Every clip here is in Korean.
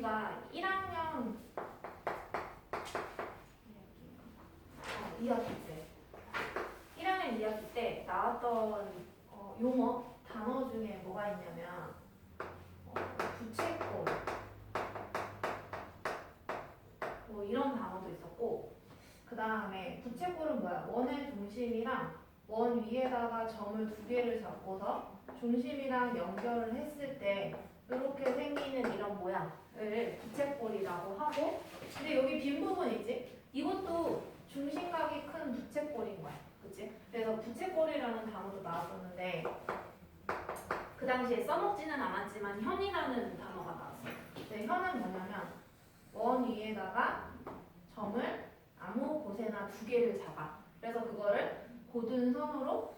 우리가 1학년 2학기 때 1학년 2학기 때 나왔던 용어 단어 중에 뭐가 있냐면 부채꼴 뭐 이런 단어도 있었고, 그 다음에 부채꼴은 뭐야? 원의 중심이랑 원 위에다가 점을 두 개를 잡고서 중심이랑 연결을 했을 때 이렇게 생기는 이런 모양을 부채꼴이라고 하고, 근데 여기 빈 부분 있지? 이것도 중심각이 큰 부채꼴인 거야. 그치? 그래서 부채꼴이라는 단어도 나왔었는데 그 당시에 써먹지는 않았지만 현이라는 단어가 나왔어. 근데 현은 뭐냐면 원 위에다가 점을 아무 곳에나 두 개를 잡아. 그래서 그거를 고든 선으로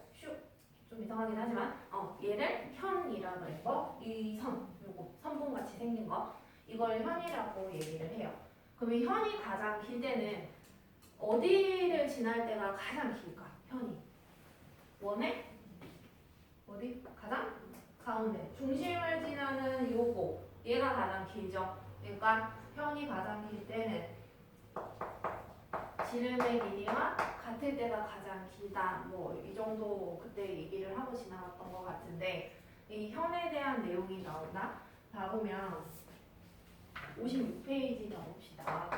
좀 이상하긴 하지만 얘를 현이라고 해서 이 선, 요거 선분같이 생긴 거 이걸 현이라고 얘기를 해요. 그러면 현이 가장 길 때는 어디를 지날 때가 가장 길까? 현이 원의 어디? 가장 가운데 중심을 지나는 요거 얘가 가장 길죠. 그러니까 현이 가장 길 때는 지름의 길이와 같을 때가 가장 길다. 뭐 이 정도 그때 얘기를 하고 지나갔던 것 같은데, 이 현에 대한 내용이 나오나? 봐보면 56페이지 가봅시다.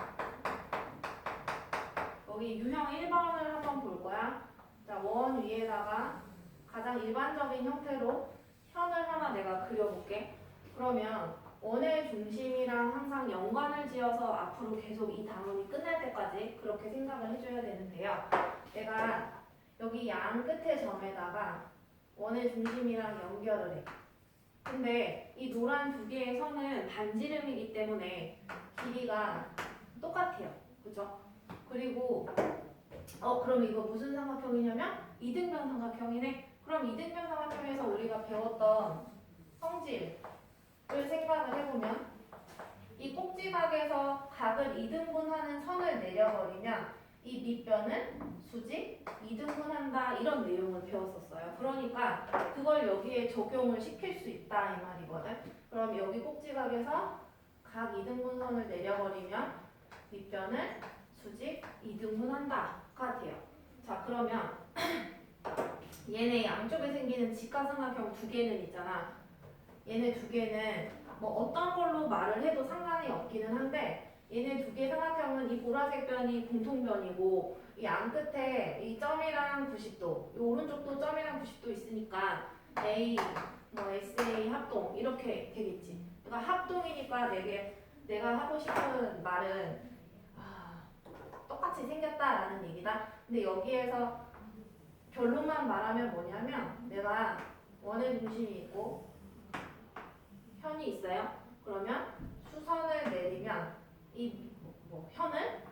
여기 유형 1번을 한번 볼 거야. 자, 원 위에다가 가장 일반적인 형태로 현을 하나 내가 그려볼게. 그러면 원의 중심이랑 항상 연관을 지어서 앞으로 계속 이 단원이 끝날 때까지 그렇게 생각을 해줘야 되는데요. 내가 여기 양 끝의 점에다가 원의 중심이랑 연결을 해. 근데 이 노란 두 개의 선은 반지름이기 때문에 길이가 똑같아요. 그죠? 그리고 그럼 이거 무슨 삼각형이냐면 이등변 삼각형이네. 그럼 이등변 삼각형에서 우리가 배웠던 성질을 생각을 해보면 이 꼭지각에서 각을 이등분하는 선을 내려버리면 이 밑변은 수직 이등분한다 이런 내용을 배웠었어요. 그러니까 그걸 여기에 적용을 시킬 수 있다 이 말이거든. 그럼 여기 꼭지각에서 각 이등분선을 내려버리면 밑변은 수직 이등분한다가 돼요. 자, 그러면 얘네 양쪽에 생기는 직각삼각형 두 개는 있잖아. 얘네 두 개는 뭐 어떤 걸로 말을 해도 상관이 없기는 한데, 얘네 두 개 삼각형은 이 보라색 변이 공통변이고 이 안 끝에 이 점이랑 90도, 이 오른쪽도 점이랑 90도 있으니까 A, 뭐 SA 합동 이렇게 되겠지. 그러니까 합동이니까 내가 하고 싶은 말은 똑같이 생겼다라는 얘기다. 근데 여기에서 결론만 말하면 뭐냐면 내가 원의 중심이 있고 현이 있어요. 그러면 수선을 내리면 이 현을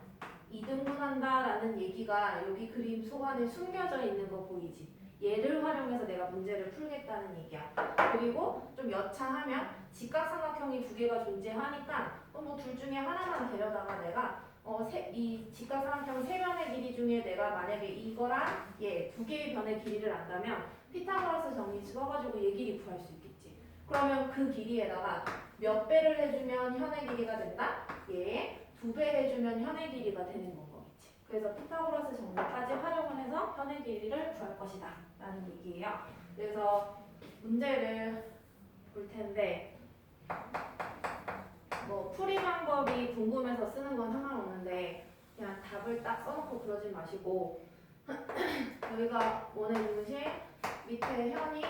이등분한다라는 얘기가 여기 그림 속 안에 숨겨져 있는 거 보이지? 얘를 활용해서 내가 문제를 풀겠다는 얘기야. 그리고 좀 여차하면 직각삼각형이 두 개가 존재하니까 뭐 둘 중에 하나만 데려다가 내가 이 직각삼각형 세 변의 길이 중에 내가 만약에 이거랑 얘 두 개의 변의 길이를 안다면 피타고라스 정리 써가지고 얘 길이 구할 수 있겠지. 그러면 그 길이에다가 몇 배를 해주면 현의 길이가 된다? 얘 두 배 해주면 현의 길이가 되는 건 거겠지. 그래서 피타고라스 정리까지 활용을 해서 현의 길이를 구할 것이다 라는 얘기예요. 그래서 문제를 볼 텐데 뭐 풀이 방법이 궁금해서 쓰는 건 상관없는데 그냥 답을 딱 써놓고 그러지 마시고 여기가 원의 중심, 밑에 현이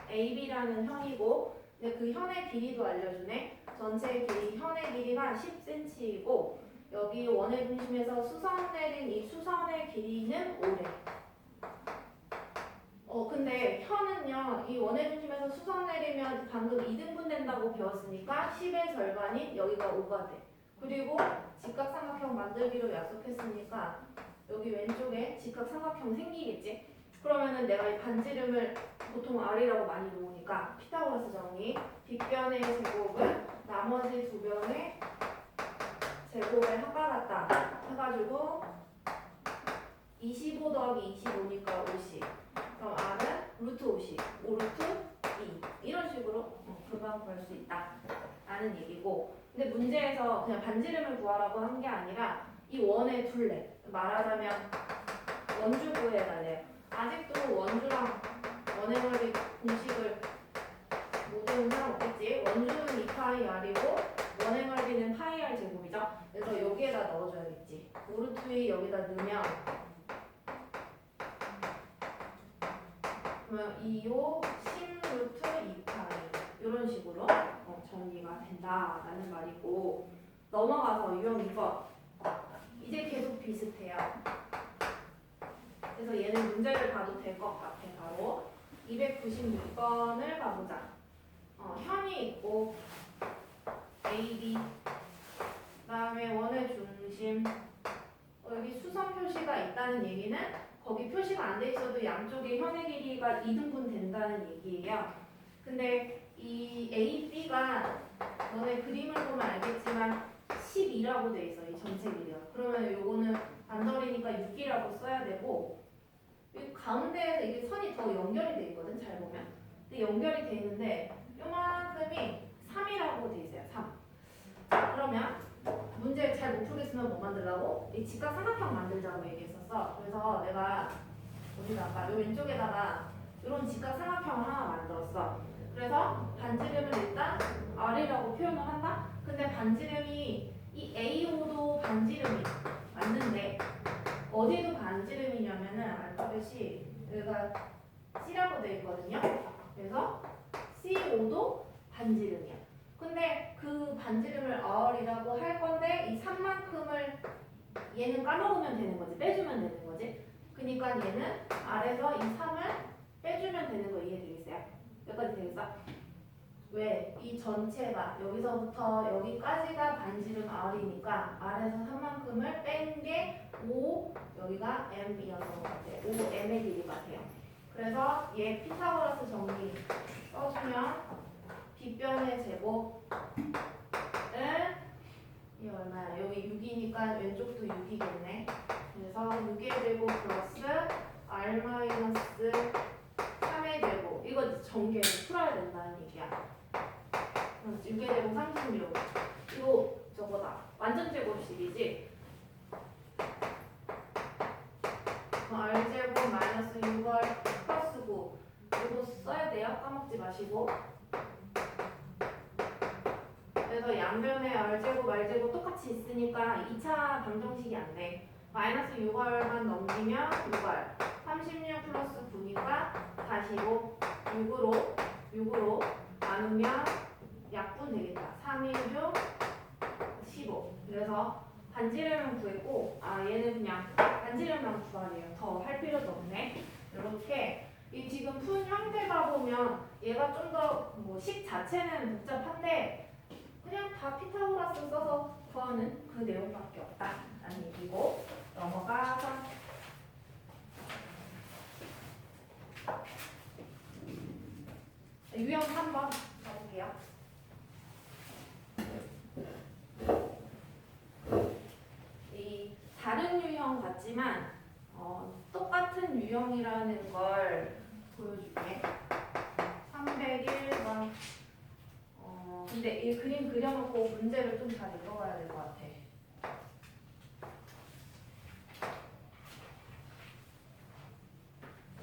AB라는 현이고, 근데 그 현의 길이도 알려주네. 전체 길이, 현의 길이가 10cm이고 여기 원의 중심에서 수선 내린 이 수선의 길이는 5래. 근데 현은요, 이 원의 중심에서 수선 내리면 방금 2등분 된다고 배웠으니까 10의 절반인 여기가 5가 돼. 그리고 직각삼각형 만들기로 약속했으니까 여기 왼쪽에 직각삼각형 생기겠지? 그러면은 내가 이 반지름을 보통 R이라고 많이 놓으니까 피타고라스 정리, 뒷변의 제곱은 나머지 두 변의 제곱의 합과 같다 해가지고 25 더하기 25니까 50. 그럼 R은 루트 50, 5루트 2 이런 식으로 금방 구할 수 있다 라는 얘기고, 근데 문제에서 그냥 반지름을 구하라고 한 게 아니라 이 원의 둘레, 말하자면 원주 구해달래요. 아직도 원주랑 원의 넓이 공식을 못 외운 사람 없겠지? 원주는 2파이 r이고 원의 넓이는 파이 r 제곱이죠. 그래서 여기에다 넣어줘야겠지. 5루트 2 여기다 넣으면 그러면 2호 10루트 2파이 이런 식으로 정리가 된다라는 말이고, 넘어가서 유형 2번 이제 계속 비슷해요. 그래서 얘는 문제를 봐도 될 것 같아. 바로 296번을 가보자. 현이 있고 A, B 그다음에 원의 중심 여기 수선 표시가 있다는 얘기는 거기 표시가 안 돼 있어도 양쪽에 현의 길이가 2등분 된다는 얘기예요. 근데 이 A, B가 너네 그림을 보면 알겠지만 12라고 돼 있어. 이 전체 길이가. 그러면 요거는 반절이니까 6이라고 써야 되고, 이 가운데에서 이게 선이 더 연결이 돼 있거든. 잘 보면. 근데 연결이 돼 있는데 요만큼이 3이라고 돼 있어요. 3. 자, 그러면 문제 잘 못 풀겠으면 뭐 만들라고? 이 직각삼각형 만들자고 얘기했었어. 그래서 내가 어디다가 요 왼쪽에다가 이런 직각삼각형을 하나 만들었어. 그래서 반지름을 일단 R이라고 표현을 한다. 근데 반지름이 이 AO도 반지름이 맞는데 어디도 반지름이냐면은 알파벳이 여기가 C라고 되어 있거든요. 그래서 CO도 반지름이야. 근데 그 반지름을 R이라고 할 건데 이 3만큼을 얘는 까먹으면 되는 거지. 빼주면 되는 거지. 그러니까 얘는 R에서 이 3을 빼주면 되는 거 이해되겠어요? 여기까지 되겠어? 왜? 이 전체가 여기서부터 여기까지가 반지름 R이니까 R에서 3만큼을 뺀 게 5, 여기가 M이었던 것 같아요. 5M의 길이 같아요. 그래서 얘 피타고라스 정리 써주면 빗변의 제곱은 이 얼마야? 여기 6이니까 왼쪽도 6이겠네. 그래서 6의 제곱 플러스 R-3의 제곱, 이거 전개를 풀어야 된다는 얘기야. 6의 제곱 36. 이거 저거다. 완전 제곱식이지. R제곱 마이너스 6R 플러스 9. 이거 써야 돼요. 까먹지 마시고. 그래서 양변에 R제곱, R제곱 똑같이 있으니까 2차 방정식이 안 돼. 마이너스 6R만 넘기면 6R. 36 플러스 9니까 45. 6으로 나누면 약분 되겠다. 3, 1, 6, 15. 그래서 반지름은 구했고, 얘는 그냥 반지름만 구하래요. 더 할 필요도 없네. 이렇게 이 지금 푼 형태가 보면 얘가 좀 더 뭐 식 자체는 복잡한데 그냥 다 피타고라스 써서 구하는 그 내용밖에 없다라는 얘기고, 넘어가서 유형 3번 가볼게요. 이 다른 유형 같지만 똑같은 유형이라는 걸 보여줄게. 301번. 근데 이 그림 그려놓고 문제를 좀 잘 읽어봐야 될 것 같아.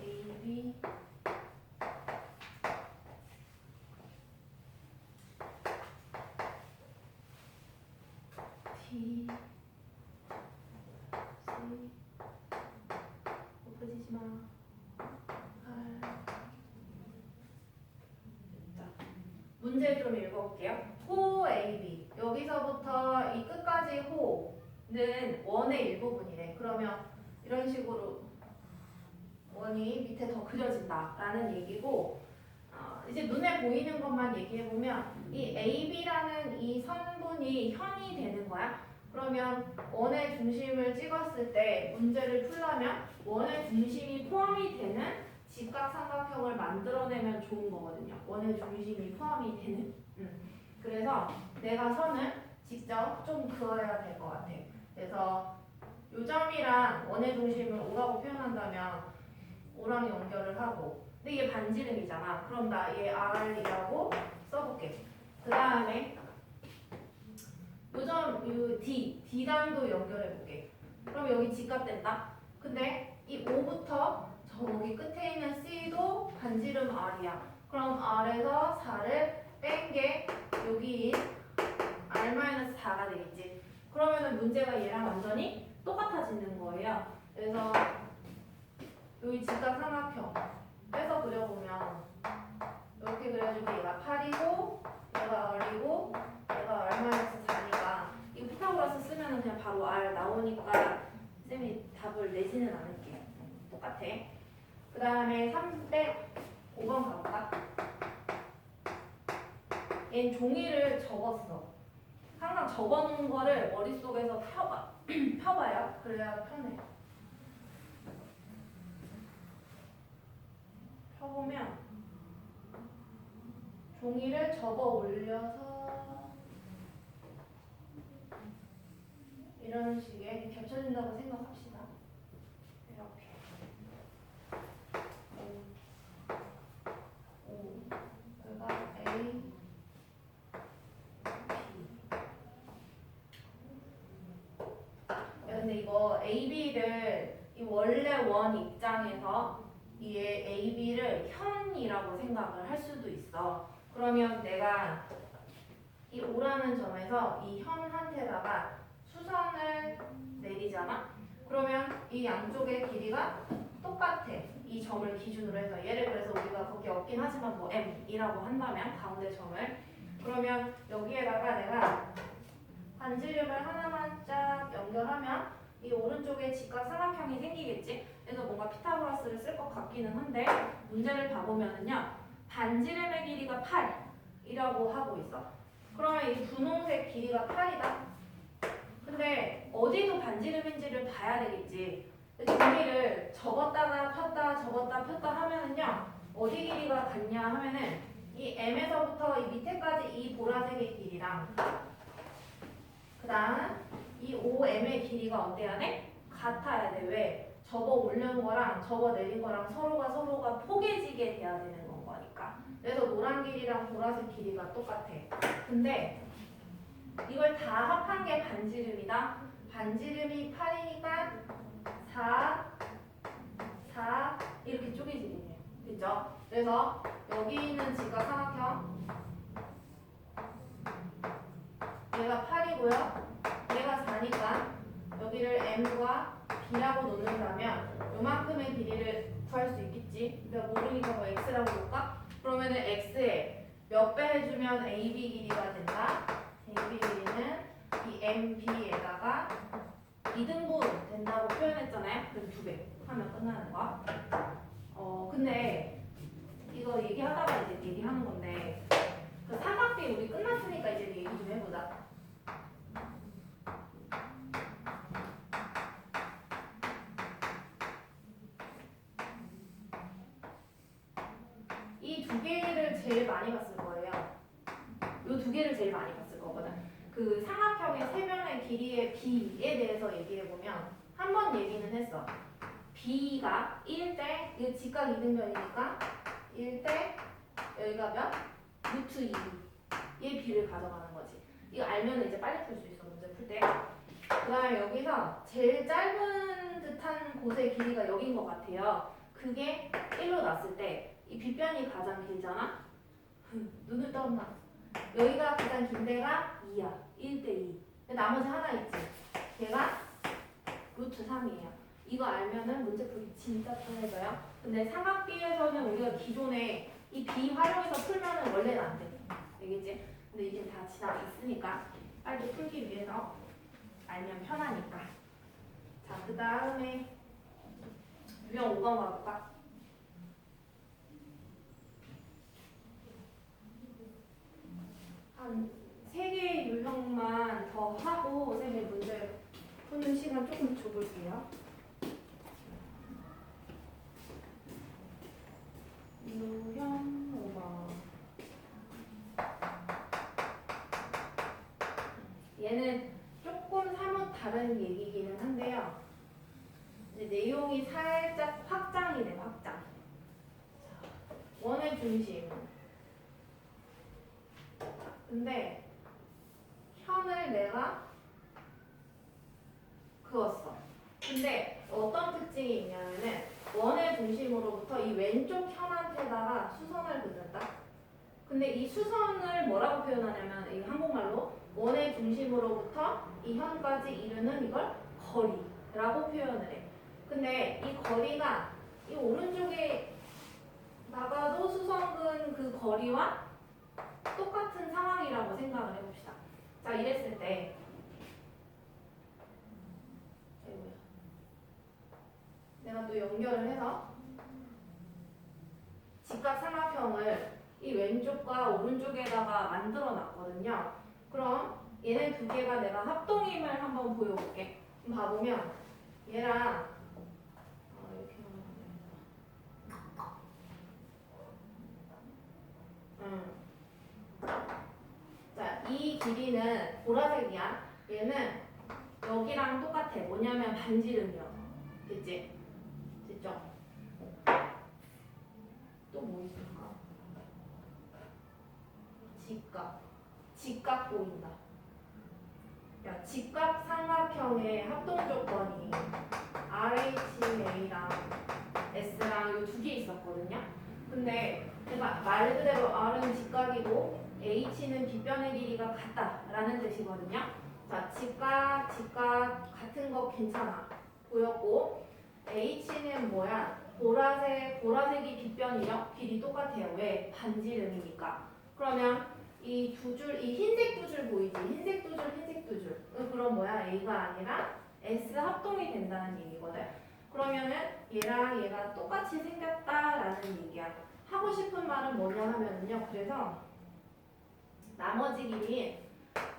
A, B T C 엎어지지 마. R. 자, 문제 좀 읽어볼게요. 호 AB 여기서부터 이 끝까지 호는 원의 일부분이래. 그러면 이런 식으로 원이 밑에 더 그려진다라는 얘기고, 이제 눈에 보이는 것만 얘기해보면 이 AB라는 이 선분이 현이 되는 거야. 그러면 원의 중심을 찍었을 때 문제를 풀려면 원의 중심이 포함이 되는 직각삼각형을 만들어내면 좋은 거거든요. 원의 중심이 포함이 되는. 그래서 내가 선을 직접 좀 그어야 될 것 같아. 그래서 요 점이랑 원의 중심을 O라고 표현한다면 O랑 연결을 하고, 근데 이게 반지름이잖아. 그럼 나 얘 R이라고 써볼게. 그 다음에 요 D단도 연결해볼게. 그럼 여기 직각 된다. 근데 이 O부터 저기 끝에 있는 C도 반지름 R이야. 그럼 R에서 4를 뺀 게 여기 R-4가 되겠지. 그러면은 문제가 얘랑 완전히 똑같아지는 거예요. 그래서 여기 직각 삼각형 빼서 그려보면 이렇게 그려주면 얘가 8이고 얘가 R이고 얘가 R-4니까 이 피타고라스 쓰면은 그냥 바로 R 나오니까 쌤이 답을 내지는 않을게요. 똑같아. 그 다음에 305번 가볼까? 얘는 종이를 접었어. 항상 접어놓은 거를 머릿속에서 펴봐요. 그래야 편해. 펴보면 종이를 접어 올려서 이런 식의 겹쳐진다고 생각합시다. 이렇게 그가 A, B. 근데 이거 A, B를 이 원래 원 입장에서 이 A, B를 현이라고 생각을 할 수도 있어. 그러면 내가 이 O라는 점에서 이 현한테다가 수선을 내리잖아? 그러면 이 양쪽의 길이가 똑같아. 이 점을 기준으로 해서 얘를 그래서 우리가 거기 없긴 하지만 뭐 M이라고 한다면 가운데 점을 그러면 여기에다가 내가 반지름을 하나만 쫙 연결하면 이 오른쪽에 직각 삼각형이 생기겠지? 그래서 뭔가 피타고라스를 쓸 것 같기는 한데 문제를 봐보면은요 반지름의 길이가 8이라고 하고 있어. 그러면 이 분홍색 길이가 8이다. 근데 어디도 반지름인지를 봐야 되겠지. 종이를 접었다가 폈다 접었다 폈다 하면은요 어디 길이가 같냐 하면은 이 M에서부터 이 밑에까지 이 보라색의 길이랑 그 다음 이 OM의 길이가 어때야 돼? 같아야 돼. 왜? 접어 올린 거랑 접어 내린 거랑 서로가 포개지게 돼야 되는 거니까. 그래서 노란 길이랑 보라색 길이가 똑같아. 근데 이걸 다 합한 게 반지름이다. 반지름이 8이니까 4 이렇게 쪼개지게 돼요. 그죠? 그래서 여기 있는 직각 삼각형 얘가 8이고요. 얘가 4니까 여기를 M과 B라고 놓는다면 요만큼의 길이를 구할 수 있겠지. 내가 모르니까 뭐 X라고 놓을까? 그러면은 X에 몇 배 해주면 AB 길이가 된다. AB 길이는 이 MB에다가 2등분 된다고 표현했잖아요. 그럼 2배 하면 끝나는 거야. 근데 이거 얘기하다가 이제 얘기하는 건데 그 삼각비 우리 끝났으니까 이제 얘기 좀 해보자. 이 두 개를 제일 많이 봤을 거예요. 이 두 개를 제일 많이 봤을 거거든. 그 삼각형의 세변의 길이의 B에 대해서 얘기해보면 한 번 얘기는 했어. B가 1대, 이거 직각 이등변이니까 1대 여기가 몇? 루트 2. 얘 B를 가져가는 거지. 이거 알면 이제 빨리 풀 수 있어, 문제 풀 때. 그 다음에 여기서 제일 짧은 듯한 곳의 길이가 여긴 것 같아요. 그게 1로 났을 때 이 빗변이 가장 길잖아? 눈을 떴나? 여기가 가장 긴 데가 2야. 1대 2. 나머지 하나 있지? 걔가 루트 3이에요. 이거 알면은 문제 풀기 진짜 편해져요. 근데 삼각비에서는 우리가 기존에 이 B 활용해서 풀면은 원래는 안 돼. 알겠지? 근데 이제 다 지나갔으니까 빨리 풀기 위해서 알면 편하니까. 자, 그 다음에 유형 5번 가볼까? 한 3개의 유형만 더 하고 쌤이 문제 푸는 시간 조금 줘볼게요. 유형 5번. 얘는 조금 사뭇 다른 얘기기는 한데요. 이제 내용이 살짝 확장이 돼, 확장. 자, 원의 중심. 근데 현을 내가 그었어. 근데 어떤 특징이 있냐면은 원의 중심으로부터 이 왼쪽 현한테다가 수선을 긋는다. 근데 이 수선을 뭐라고 표현하냐면 이 한국말로 원의 중심으로부터 이 현까지 이르는 이걸 거리라고 표현을 해. 근데 이 거리가 이 오른쪽에 나가도 수선 근 그 거리와 똑같은 상황이라고 생각을 해봅시다. 자, 이랬을 때 내가 또 연결을 해서 직각삼각형을 이 왼쪽과 오른쪽에다가 만들어 놨거든요. 그럼 얘네 두 개가 내가 합동임을 한번 보여볼게. 그럼 봐보면 얘랑 이렇게 자, 이 길이는 보라색이야. 얘는 여기랑 똑같아. 뭐냐면 반지름이야. 됐지? 됐죠? 또 뭐 있을까? 직각 보인다. 야, 직각 삼각형의 합동 조건이 RHA랑 S랑 이 두 개 있었거든요. 근데 내가 말 그대로 R은 직각이고 H는 빗변의 길이가 같다라는 뜻이거든요. 자, 직각 같은 거 괜찮아. 보였고 H는 뭐야? 보라색이 빗변이요. 길이 똑같아요. 왜? 반지름이니까. 그러면 이 두 줄, 이 흰색 두 줄 보이지? 흰색 두 줄. 그럼 뭐야? A가 아니라 S 합동이 된다는 얘기거든. 그러면은 얘랑 얘가 똑같이 생겼다라는 얘기야. 하고 싶은 말은 뭐냐 하면은요. 그래서 나머지 길이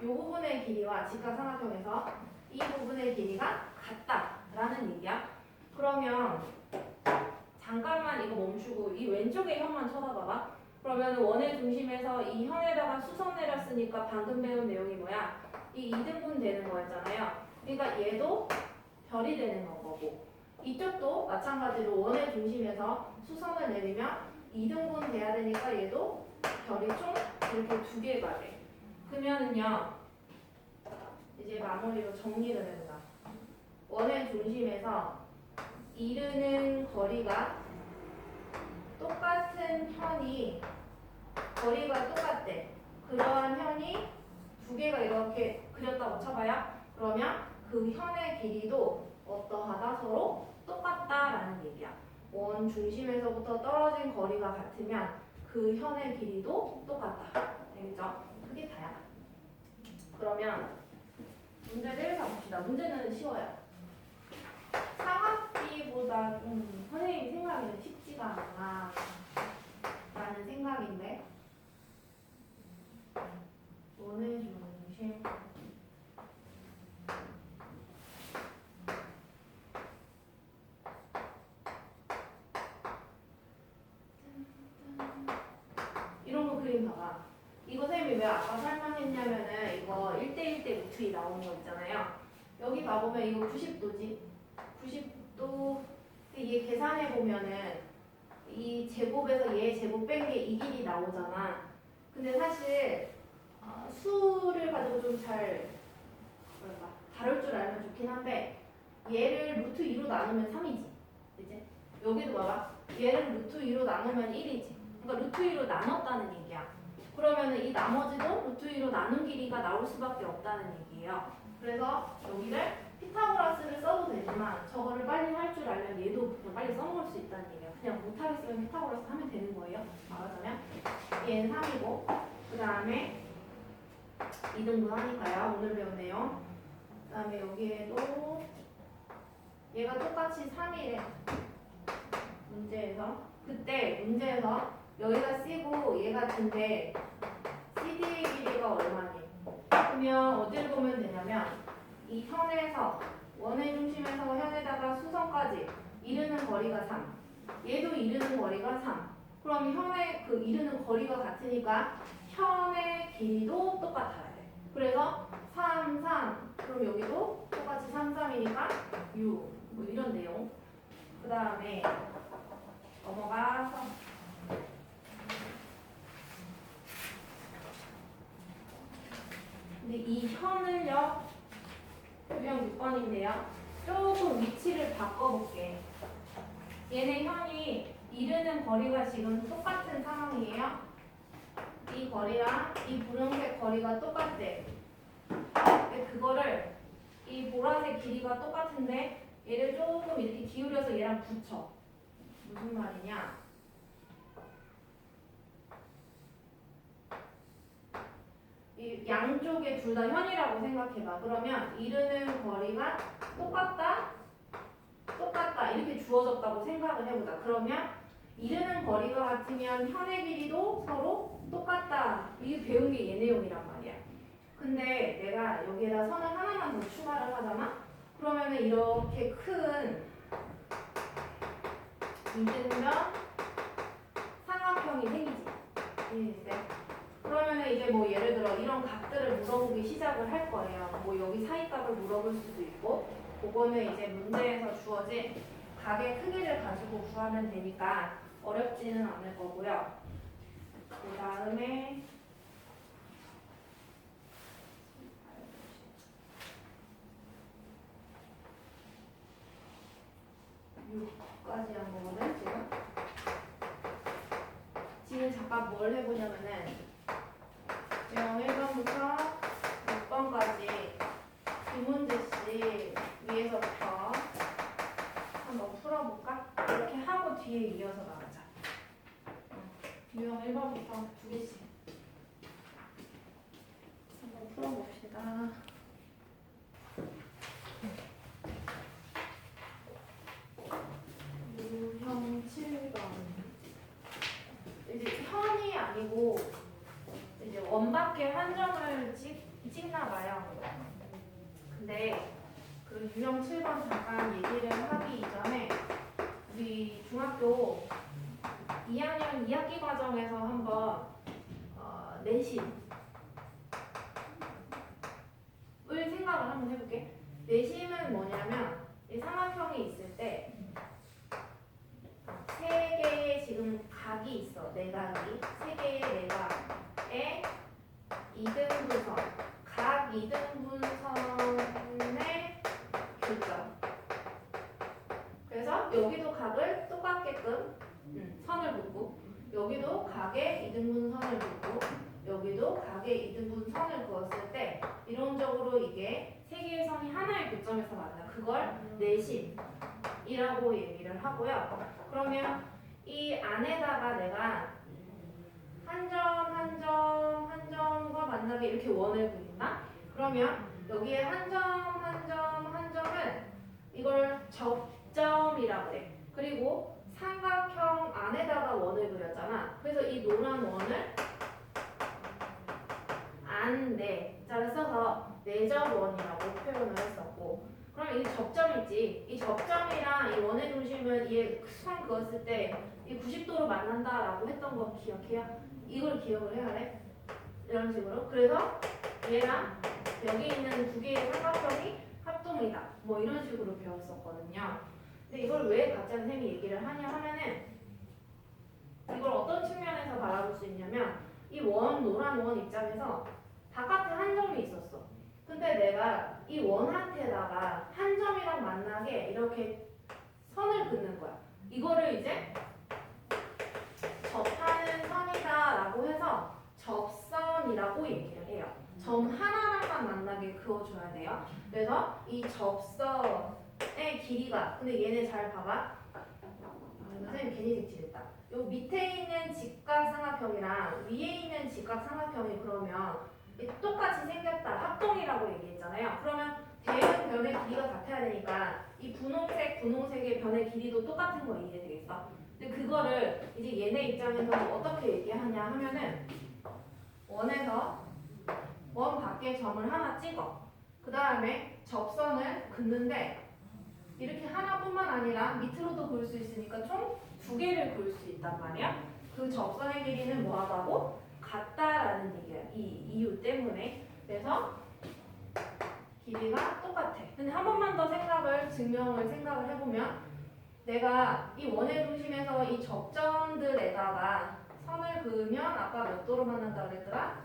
이 부분의 길이와 직각삼각형에서 이 부분의 길이가 같다라는 얘기야. 그러면 잠깐만 이거 멈추고 이 왼쪽의 현만 쳐다봐봐. 그러면 원의 중심에서 이 현에다가 수선 내렸으니까 방금 배운 내용이 뭐야? 이 2등분 되는 거였잖아요. 그러니까 얘도 별이 되는 거고 이쪽도 마찬가지로 원의 중심에서 수선을 내리면 2등분 돼야 되니까 얘도 별이 총 이렇게 두 개가 돼. 그러면은요 이제 마무리로 정리를 해보자. 원의 중심에서 이르는 거리가 똑같은 현이 거리가 똑같대. 그러한 현이 두 개가 이렇게 그렸다고 쳐봐요. 그러면 그 현의 길이도 어떠하다? 서로 똑같다라는 얘기야. 원 중심에서부터 떨어진 거리가 같으면 그 현의 길이도 똑같다. 알겠죠? 그게 다야. 그러면 문제를 가봅시다. 문제는 쉬워요. 상학비보다 좀 선생님 생각에는 쉽지가 않아 라는 생각인데 원의 중심 이런 거 그림 봐봐. 이거 선생님이 왜 아까 설명했냐면은 이거 1대1 대 루트 나오는 거 있잖아요. 여기 봐보면 이거 90도지. 90도 이게 계산해 보면은 이 제곱에서 얘 제곱 뺀 게 이 길이 나오잖아. 근데 사실 수를 가지고 좀 잘 다룰 줄 알면 좋긴 한데 얘를 루트 2로 나누면 3이지. 그치? 여기도 봐봐. 얘를 루트 2로 나누면 1이지. 그러니까 루트 2로 나눴다는 얘기야. 그러면은 이 나머지도 루트 2로 나눈 길이가 나올 수밖에 없다는 얘기예요. 그래서 여기를 피타고라스를 써도 되지만 저거를 빨리 할 줄 알면 얘도 그냥 빨리 써먹을 수 있다는 얘기야. 그냥 못하겠으면 피타고라스 하면 되는 거예요. 말하자면 얘는 3이고 그 다음에 2등분 하니까요. 오늘 배운 내용. 그 다음에 여기에도 얘가 똑같이 3이래. 문제에서 그때 문제에서 여기가 C고 얘가 D인데 CD의 길이가 얼마니? 그러면 어디를 보면 되냐면 이 현에서 원의 중심에서 현에다가 수선까지 이르는 거리가 3. 얘도 이르는 거리가 3. 그럼 현의 그 이르는 거리가 같으니까 현의 길이도 똑같아야 돼. 그래서 3, 3. 그럼 여기도 똑같이 3, 3이니까 6. 뭐 이런 내용. 그 다음에 넘어가서 근데 이 현을요, 유형 6번인데요. 조금 위치를 바꿔볼게. 얘네 현이 이르는 거리가 지금 똑같은 상황이에요. 이 거리랑 이 분홍색 거리가 똑같대. 근데 그거를 이 보라색 길이가 똑같은데 얘를 조금 이렇게 기울여서 얘랑 붙여. 무슨 말이냐? 이 양쪽에 둘 다 현이라고 생각해봐. 그러면 이르는 거리가 똑같다, 똑같다 이렇게 주어졌다고 생각을 해보자. 그러면 이르는 거리가 같으면 현의 길이도 서로 똑같다. 이게 배운 게 얘 내용이란 말이야. 근데 내가 여기에다 선을 하나만 더 추가를 하잖아? 그러면은 이렇게 큰 이등변 삼각형이 생기지. 이해됐어요? 그러면은 이제 뭐 예를 들어 이런 값들을 물어보기 시작을 할 거예요. 뭐 여기 사이값을 물어볼 수도 있고, 그거는 이제 문제에서 주어진 각의 크기를 가지고 구하면 되니까 어렵지는 않을 거고요. 그 다음에 6까지 한 거거든, 지금. 지금 잠깐 뭘 해보냐면은, 지금 1번부터 6번까지 두 문제씩 위에서부터 한번 풀어볼까? 이렇게 하고 뒤에 이어서 나가자. 유형 1번부터 두 개씩 한번 풀어봅시다. 유형 7번. 이제 현이 아니고 이제 원밖에 한 점을 찍나 봐요. 근데 그 유형 7번 잠깐 얘기를 하기 이전에 우리 중학교 2학년 2학기 과정에서 한번 내심을 생각을 한번 해볼게. 내심은 뭐냐면 이 삼각형이 있을 때 세 개의 지금 각이 있어. 내각이 세 개의 내각에 이등분선, 각 이등분선의 교점. 그래서 여기도 각을 똑같게끔 선을 긋고, 여기도 각의 이등분선을 긋고, 여기도 각의 이등분선을 그었을 때 이론적으로 이게 세 개의 선이 하나의 교점에서 만나. 그걸 내심이라고 얘기를 하고요. 그러면 이 안에다가 내가 한 점, 한 점, 한 점과 만나게 이렇게 원을 그린다? 그러면 여기에 한 점, 한 점, 한 점은 이걸 접점이라고 해. 그리고 삼각형 안에다가 원을 그렸잖아. 그래서 이 노란 원을 안내자를 써서 내접원이라고 표현을 했었고, 그럼 이 접점 있지? 이 접점이랑 이 원의 중심은 이에 선 그었을 때 이 90도로 만난다라고 했던 거 기억해요? 이걸 기억을 해야 돼. 이런 식으로. 그래서 얘랑 여기 있는 두 개의 삼각형이 합동이다. 뭐 이런 식으로 배웠었거든요. 근데 이걸 왜 각자 선생님이 얘기를 하냐 하면은, 이걸 어떤 측면에서 바라볼 수 있냐면, 이 원, 노란 원 입장에서 바깥에 한 점이 있었어. 근데 내가 이 원한테다가 한 점이랑 만나게 이렇게 선을 긋는 거야. 이거를 이제 접하는 선이다라고 해서 접선이라고 얘기를 해요. 점 하나랑만 만나게 그어줘야 돼요. 그래서 이 접선의 길이가, 근데 얘네 잘 봐봐. 선생님 괜히 색칠했다. 요 밑에 있는 직각삼각형이랑 위에 있는 직각삼각형이 그러면 똑같이 생겼다. 합동이라고 얘기했잖아요. 그러면 대응 변의 길이가 같아야 되니까 이 분홍색의 변의 길이도 똑같은 거 이해되겠어? 근데 그거를 이제 얘네 입장에서 어떻게 얘기하냐 하면은, 원에서 원 밖에 점을 하나 찍어. 그 다음에 접선을 긋는데 이렇게 하나뿐만 아니라 밑으로도 그을 수 있으니까 총 두 개를 그을 수 있단 말이야. 그 접선의 길이는 뭐하다고? 같다라는 얘기야. 이 이유 때문에. 그래서 길이가 똑같아. 근데 한 번만 더 생각을 해보면, 내가 이 원의 중심에서 이 접점들에다가 선을 그으면 아까 몇 도로 만난다고 그랬더라?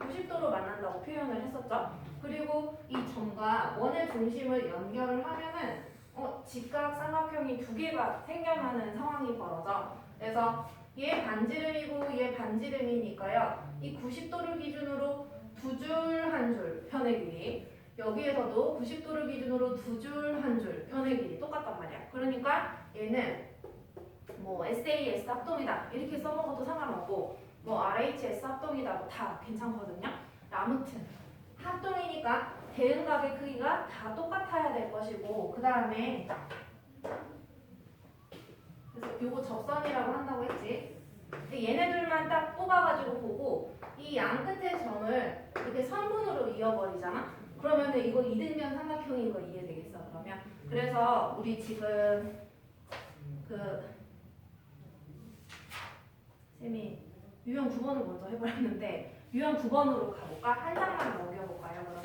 90도로 만난다고 표현을 했었죠. 그리고 이 점과 원의 중심을 연결을 하면은 직각 삼각형이 두 개가 생겨나는 상황이 벌어져. 그래서 얘 반지름이고 얘 반지름이니까요. 이 90도를 기준으로 두 줄 한 줄 편의 길이, 여기에서도 90도를 기준으로 두 줄 한 줄 편의 길이 똑같단 말이야. 그러니까 얘는 뭐 SAS 합동이다 이렇게 써먹어도 상관없고 뭐 RHS 합동이다 뭐 다 괜찮거든요. 아무튼 합동이니까 대응각의 크기가 다 똑같아야 될 것이고, 그 다음에 그래서 요거 접선이라고 한다고 했지. 근데 얘네들만 딱 뽑아가지고 보고 이 양 끝의 점을 이렇게 선분으로 이어버리잖아. 그러면은 이거 이등변 삼각형인 거 이해되겠어? 그러면 그래서 우리 지금 쌤이 유형 9번을 먼저 해버렸는데 유형 9번으로 가볼까? 한 장만 넘겨볼까요? 그러면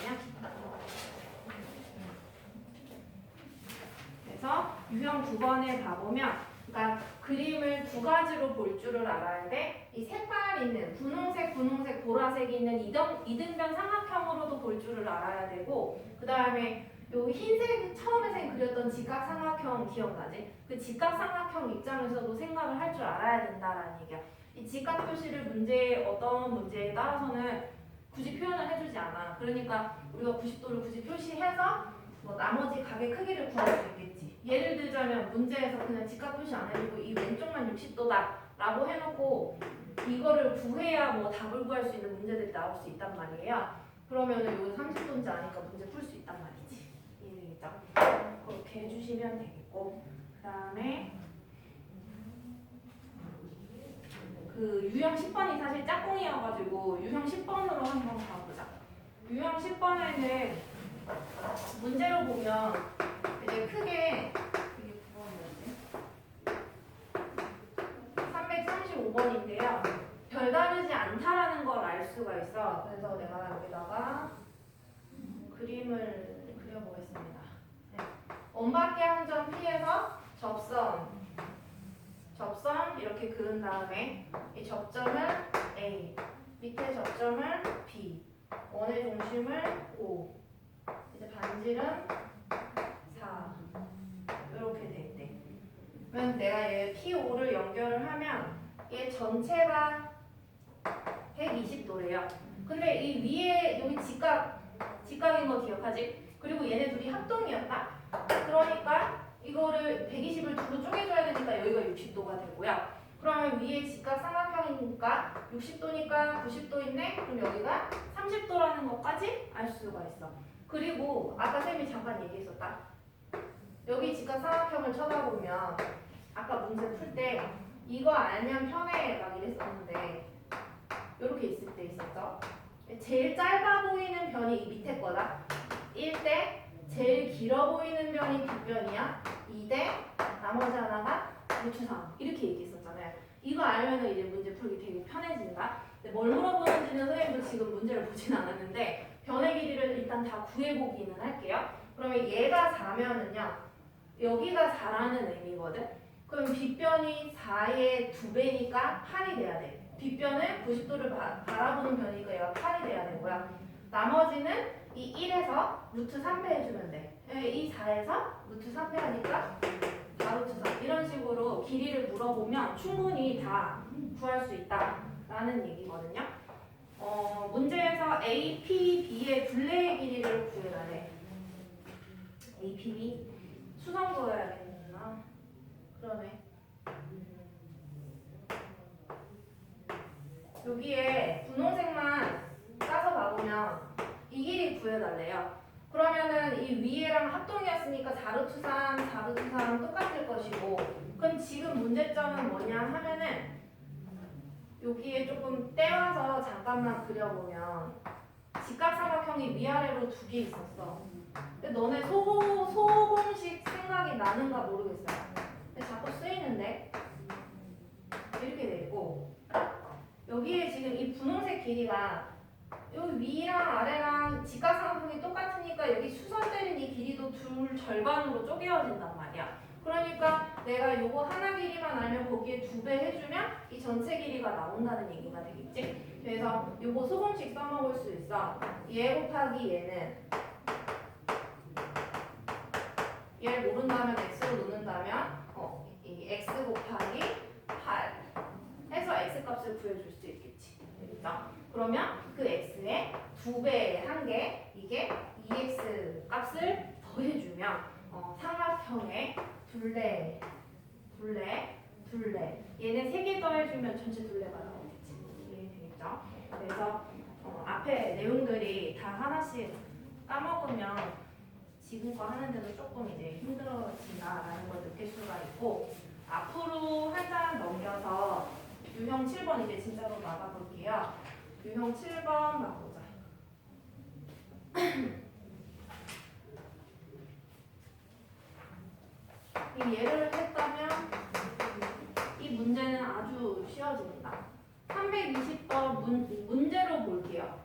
그래서 유형 9번에 가보면, 그러니까 그림을 두 가지로 볼 줄을 알아야 돼. 이 색깔 있는 분홍색, 보라색이 있는 이등변 삼각형으로도 볼 줄을 알아야 되고, 그 다음에 요 흰색 처음에 생 그렸던 직각 삼각형 기억나지? 그 직각 삼각형 입장에서도 생각을 할 줄 알아야 된다라는 얘기야. 이 직각 표시를 어떤 문제에 따라서는 굳이 표현을 해주지 않아. 그러니까 우리가 90도를 굳이 표시해서 뭐 나머지 각의 크기를 구할 수 있겠지. 예를 들자면 문제에서 그냥 직각 표시 안 해주고 이 왼쪽만 60도다 라고 해놓고 이거를 구해야 뭐 답을 구할 수 있는 문제들이 나올 수 있단 말이에요. 그러면은 여기 30도인지 아니까 문제 풀 수 있단 말이지. 이해되겠죠? 그렇게 해주시면 되겠고, 그 다음에 그 유형 10번이 사실 짝꿍이어가지고 유형 10번으로 한번 가보자. 유형 10번에는 문제로 보면 이제 크게 이게 335번인데요. 별다르지 않다라는 걸 알 수가 있어. 그래서 내가 여기다가 그림을 그려보겠습니다. 네. 원밖에 한 점 P에서 접선 이렇게 그은 다음에 이 접점을 A, 밑에 접점을 B, 원의 중심을 O, 이제 반지름 4 이렇게 돼 있대. 그러면 내가 얘 P5를 연결을 하면 얘 전체가 120도래요. 근데 이 위에 여기 직각인 거 기억하지? 그리고 얘네 둘이 합동이었다? 그러니까 이거를 120을 두로 쪼개줘야 되니까 여기가 60도가 되고요. 그러면 위에 직각 삼각형이니까 60도니까 90도인데 그럼 여기가 30도라는 것까지 알 수가 있어. 그리고 아까 쌤이 잠깐 얘기했었다. 여기 직각 삼각형을 쳐다보면 아까 문제 풀 때 이거 알면 편해 막 이랬었는데 이렇게 있을 때 있었죠. 제일 짧아 보이는 변이 이 밑에 거다. 1대 제일 길어 보이는 변이 뒷변이야. 2대 나머지 하나가 루트3 이렇게 얘기했었잖아요. 이거 알면은 이제 문제 풀기 되게 편해진다. 근데 뭘 물어보는지는 선생님도 지금 문제를 보진 않았는데 변의 길이를 일단 다 구해보기는 할게요. 그러면 얘가 4면은요. 여기가 4라는 의미거든. 그럼 빗변이 4의 2배니까 8이 돼야 돼. 빗변은 90도를 바라보는 변이니까 얘가 8이 돼야 되고요. 나머지는 이 1에서 루트 3배 해주면 돼. 이 4에서 루트 3배 하니까 4루트 3 이런 식으로 길이를 물어보면 충분히 다 구할 수 있다라는 얘기거든요. 문제에서 A, P, B의 둘레의 길이를 구해라래. A, P, B 수성 구해야겠나? 그러네. 여기에 분홍색만 짜서 봐보면 이 길이 구해달래요. 그러면은 이 위에랑 합동이었으니까 4루트 3, 4루트 3 똑같을 것이고, 그럼 지금 문제점은 뭐냐 하면은 여기에 조금 떼와서 잠깐만 그려보면 직각삼각형이 위아래로 두 개 있었어. 근데 너네 소공식 생각이 나는가 모르겠어요. 근데 자꾸 쓰이는데 이렇게 돼 있고, 여기에 지금 이 분홍색 길이가 여기 위랑 아래랑 직각삼각형이 똑같으니까 여기 수선 때린 이 길이도 둘 절반으로 쪼개어진단 말이야. 그러니까 내가 요거 하나 길이만 알면 거기에 2배 해주면 이 전체 길이가 나온다는 얘기가 되겠지? 그래서 요거 소공식 써먹을 수 있어. 얘 곱하기 얘는 얘를 모른다면 x로 놓는다면 이 x 곱하기 8 해서 x 값을 구해줄 수 있겠지. 되겠죠? 그러면 그 x의 2배의 한개 이게 2x 값을 더해주면 삼각형의 둘레 얘네 3개 더해주면 전체 둘레가 나오겠지. 이해되겠죠? 그래서 앞에 내용들이 다 하나씩 까먹으면 지금 거 하는데도 조금 이제 힘들어진다라는 걸 느낄 수가 있고 앞으로 한 장 넘겨서 유형 7번 이제 진짜로 막아볼게요. 유형 7번 막보자. 이 예를 했다면 이 문제는 아주 쉬워집니다. 320번 문제로 볼게요.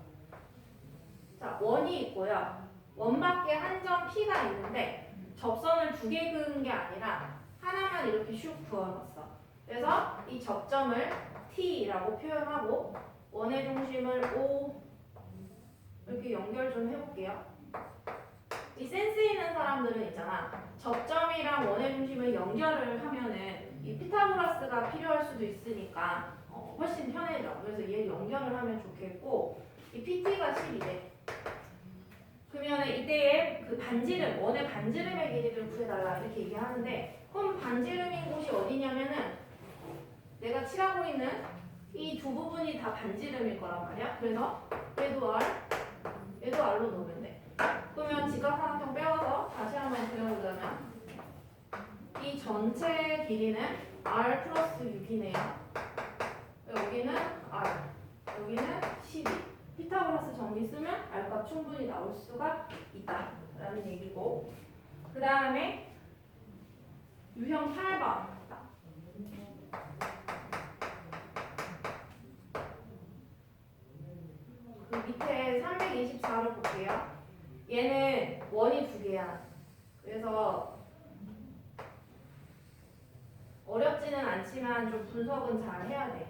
자, 원이 있고요. 원 밖에 한 점 P가 있는데 접선을 2개 그은 게 아니라 하나만 이렇게 슉 그어놨어. 그래서 이 접점을 T라고 표현하고 원의 중심을 O 이렇게 연결 좀 해볼게요. 이 센스 있는 사람들은 있잖아. 접점이랑 원의 중심을 연결을 하면은 이 피타고라스가 필요할 수도 있으니까 훨씬 편해져. 그래서 얘 연결을 하면 좋겠고 이 PT가 10이래. 그러면 이때에 그 반지름, 원의 반지름의 길이를 구해달라 이렇게 얘기하는데 그럼 반지름인 곳이 어디냐면은 내가 칠하고 있는 이 두 부분이 다 반지름일 거란 말이야. 그래서 얘도 R, 얘도 R로 놓으면 돼. 그러면 직각삼각형 빼와서 다시 한번 그려보자면 이 전체 길이는 R 플러스 6이네요. 여기는 R, 여기는 12. 피타고라스 정리 쓰면 R값 충분히 나올 수가 있다라는 얘기고 그 다음에 유형 8번 그 밑에 324를 볼게요. 얘는 원이 2개야. 그래서 어렵지는 않지만 좀 분석은 잘 해야 돼.